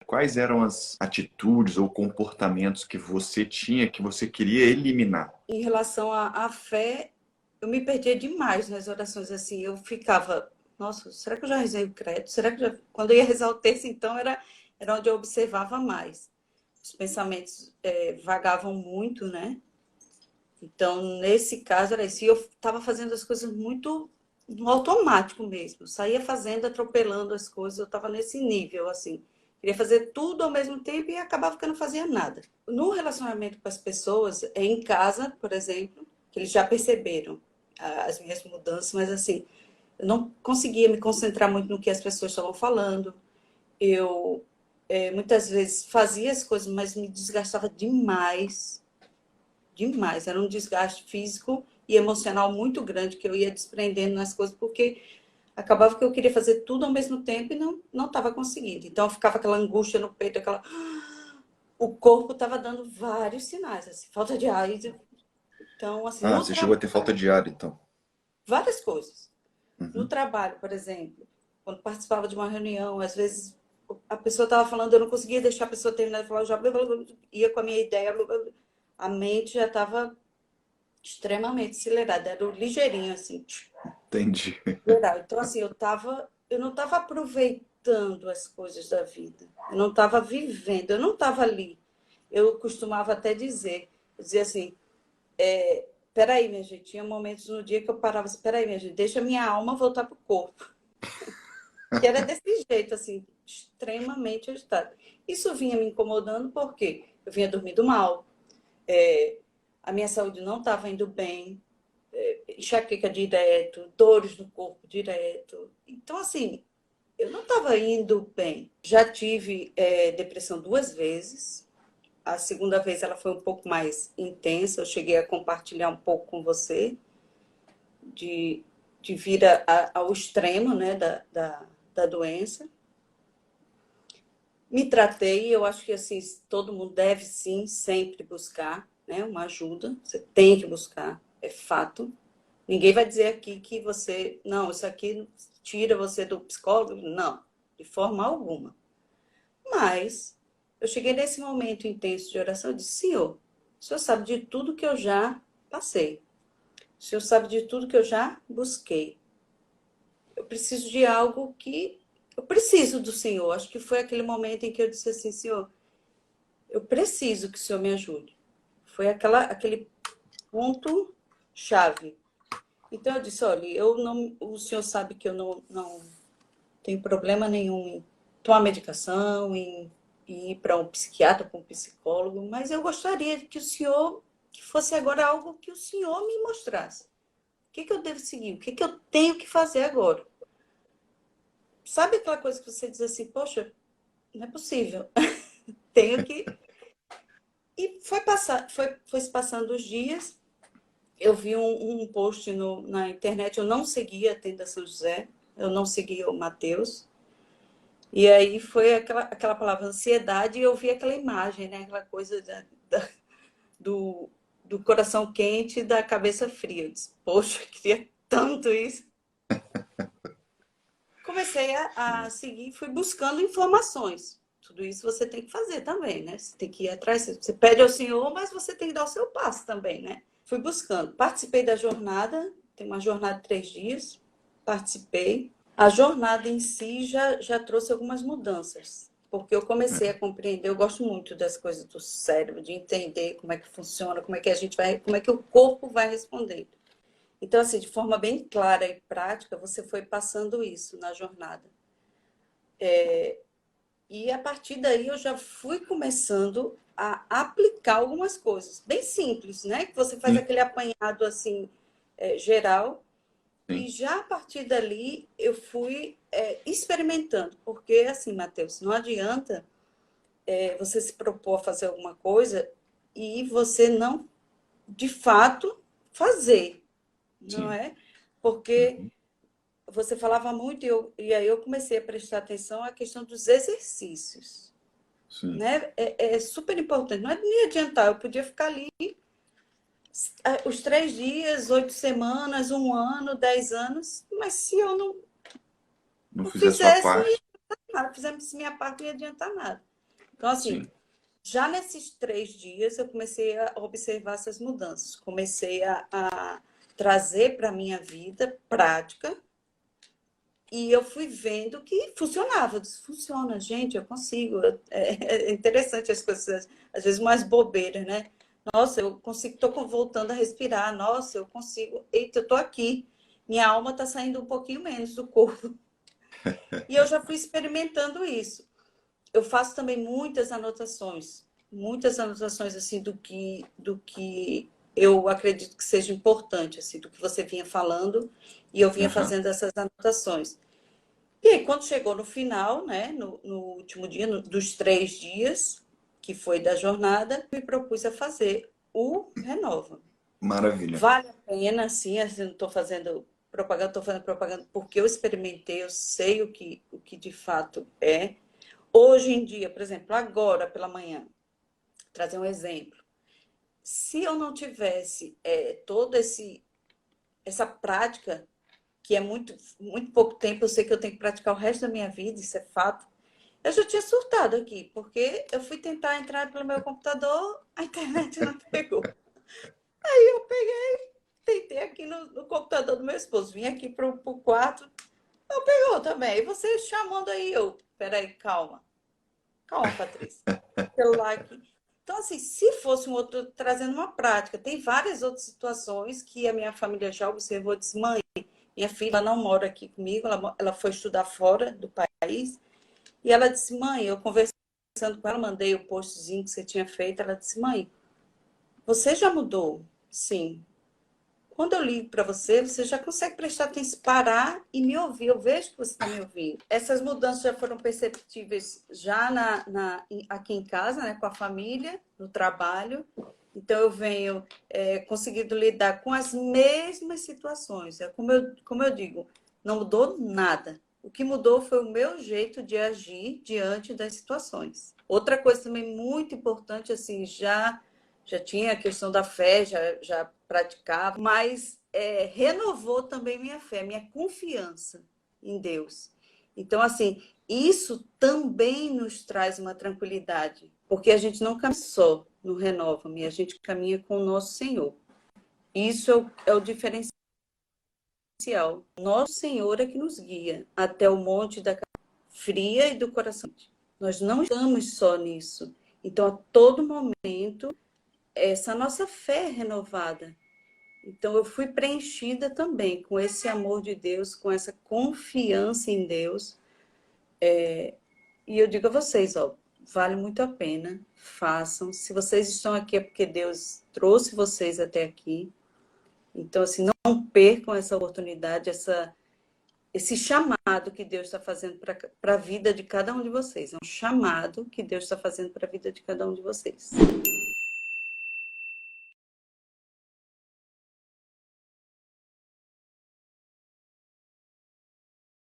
Quais eram as atitudes ou comportamentos que você tinha que você queria eliminar? Em relação à fé, eu me perdia demais nas orações, assim, eu ficava, nossa, será que eu já rezei o credo? Será que já... Quando eu ia rezar o terço, então, era onde eu observava mais. Os pensamentos vagavam muito, né? Então, nesse caso, era isso. E eu estava fazendo as coisas muito no automático mesmo. Saía fazendo, atropelando as coisas. Eu estava nesse nível, assim. Queria fazer tudo ao mesmo tempo e acabava que eu não fazia nada. No relacionamento com as pessoas, em casa, por exemplo, que eles já perceberam as minhas mudanças, mas assim, eu não conseguia me concentrar muito no que as pessoas estavam falando. Eu muitas vezes fazia as coisas, mas me desgastava demais, demais. Era um desgaste físico e emocional muito grande que eu ia desprendendo nas coisas, porque acabava que eu queria fazer tudo ao mesmo tempo e não estava conseguindo. Então ficava aquela angústia no peito, aquela... O corpo estava dando vários sinais, assim, falta de ar. Então, assim, Ah, no você chegou a trabalho, ter falta de ar, então. várias coisas. No Uhum. trabalho, por exemplo, quando participava de uma reunião, às vezes a pessoa estava falando, eu não conseguia deixar a pessoa terminar de falar, eu já ia com a minha ideia, a mente já estava extremamente acelerada, era ligeirinho, assim, Entendi. geral. Então, assim, eu não estava aproveitando as coisas da vida, eu não estava vivendo, eu não estava ali. Eu costumava até dizer, eu dizia assim, peraí, minha gente, tinha momentos no dia que eu parava assim, peraí, minha gente, deixa minha alma voltar pro corpo. Que era desse jeito, assim, extremamente agitada. Isso vinha me incomodando porque eu vinha dormindo mal, a minha saúde não estava indo bem, enxaqueca direto, dores no corpo direto. Então, assim, eu não estava indo bem. Já tive depressão 2 vezes. A segunda vez ela foi um pouco mais intensa. Eu cheguei a compartilhar um pouco com você de, de vir ao extremo, né, da doença. Me tratei, eu acho que assim, todo mundo deve sim sempre buscar, né, uma ajuda. Você tem que buscar, é fato. Ninguém vai dizer aqui que você, não, isso aqui tira você do psicólogo, não, de forma alguma. Mas eu cheguei nesse momento intenso de oração e disse, Senhor, o Senhor sabe de tudo que eu já passei. O Senhor sabe de tudo que eu já busquei. Eu preciso de algo que... Eu preciso do Senhor. Acho que foi aquele momento em que eu disse assim, Senhor, eu preciso que o Senhor me ajude. Foi aquele ponto chave. Então eu disse, olha, eu não, o senhor sabe que eu não tenho problema nenhum em tomar medicação, em ir para um psiquiatra, para um psicólogo, mas eu gostaria que o senhor, que fosse agora algo que o senhor me mostrasse. O que eu devo seguir? O que eu tenho que fazer agora? Sabe aquela coisa que você diz assim, poxa, não é possível, tenho que... E foi se passando os dias, eu vi um post na internet, eu não seguia a Tenda São José, eu não seguia o Mateus, e aí foi aquela palavra ansiedade, e eu vi aquela imagem, né? Aquela coisa do, do coração quente e da cabeça fria. Eu disse, poxa, eu queria tanto isso. Comecei a seguir, fui buscando informações. Tudo isso você tem que fazer também, né? Você tem que ir atrás, você pede ao Senhor, mas você tem que dar o seu passo também, né? Fui buscando. Participei da jornada, tem uma jornada de 3 dias, participei. A jornada em si já trouxe algumas mudanças, porque eu comecei a compreender, eu gosto muito das coisas do cérebro, de entender como é que funciona, como é que a gente vai, como é que o corpo vai respondendo. Então, assim, de forma bem clara e prática, você foi passando isso na jornada. E a partir daí eu já fui começando a aplicar algumas coisas, bem simples, né? Que você faz Sim, aquele apanhado assim, geral, e sim. já a partir dali eu fui experimentando, porque assim, Matheus, não adianta você se propor a fazer alguma coisa e você não, de fato, fazer, não Sim. é? Porque Uhum. você falava muito e aí eu comecei a prestar atenção à questão dos exercícios, Sim. né? É super importante. Não é nem adiantar, eu podia ficar ali os 3 dias, 8 semanas, um ano, 10 anos, mas se eu Não não fizer a sua fizesse, não ia parte. adiantar nada. Fizesse minha parte, não ia adiantar nada. Então, assim, sim. já nesses 3 dias eu comecei a observar essas mudanças. Comecei a trazer para a minha vida prática e eu fui vendo que funcionava. Eu disse, funciona, gente, eu consigo. É interessante as coisas, às vezes mais bobeiras, né? Nossa, eu consigo, estou voltando a respirar. Nossa, eu consigo. Eita, eu estou aqui. Minha alma está saindo um pouquinho menos do corpo. E eu já fui experimentando isso. Eu faço também muitas anotações assim do que eu acredito que seja importante, assim, do que você vinha falando, e eu vinha Aham. fazendo essas anotações. E aí, quando chegou no final, né, no último dia, dos 3 dias, que foi da jornada, me propus a fazer o Renova. Maravilha. Vale a pena, sim, assim, não estou fazendo propaganda porque eu experimentei, eu sei o que de fato é. Hoje em dia, por exemplo, agora pela manhã, trazer um exemplo. Se eu não tivesse toda essa prática, que é muito pouco tempo, eu sei que eu tenho que praticar o resto da minha vida, isso é fato, eu já tinha surtado aqui, porque eu fui tentar entrar pelo meu computador, a internet não pegou. Eu tentei aqui no computador do meu esposo, vim aqui pro quarto, não pegou também. E você chamando aí, peraí, calma. Calma, Patrícia. Celular aqui. Então, assim, se fosse um outro trazendo uma prática, tem várias outras situações que a minha família já observou, disse, mãe, minha filha não mora aqui comigo, ela foi estudar fora do país, e ela disse, mãe, eu conversando com ela, mandei o postzinho que você tinha feito, ela disse, mãe, você já mudou? Sim. Quando eu ligo para você, você já consegue prestar atenção, parar e me ouvir. Eu vejo que você está me ouvindo. Essas mudanças já foram perceptíveis já aqui em casa, né, com a família, no trabalho. Então, eu venho conseguindo lidar com as mesmas situações. Como eu digo, não mudou nada. O que mudou foi o meu jeito de agir diante das situações. Outra coisa também muito importante, assim, já tinha a questão da fé, já praticava, mas renovou também minha fé, minha confiança em Deus. Então, assim, isso também nos traz uma tranquilidade, porque a gente não caminha só no Renova-me, a gente caminha com o nosso Senhor. Isso é o diferencial. Nosso Senhor é que nos guia até o monte da fria e do coração. Nós não estamos só nisso. Então, a todo momento, essa nossa fé é renovada. Então, eu fui preenchida também com esse amor de Deus, com essa confiança em Deus. E eu digo a vocês, ó, vale muito a pena, façam. Se vocês estão aqui é porque Deus trouxe vocês até aqui. Então, assim, não percam essa oportunidade, esse chamado que Deus está fazendo para a vida de cada um de vocês. É um chamado que Deus está fazendo para a vida de cada um de vocês.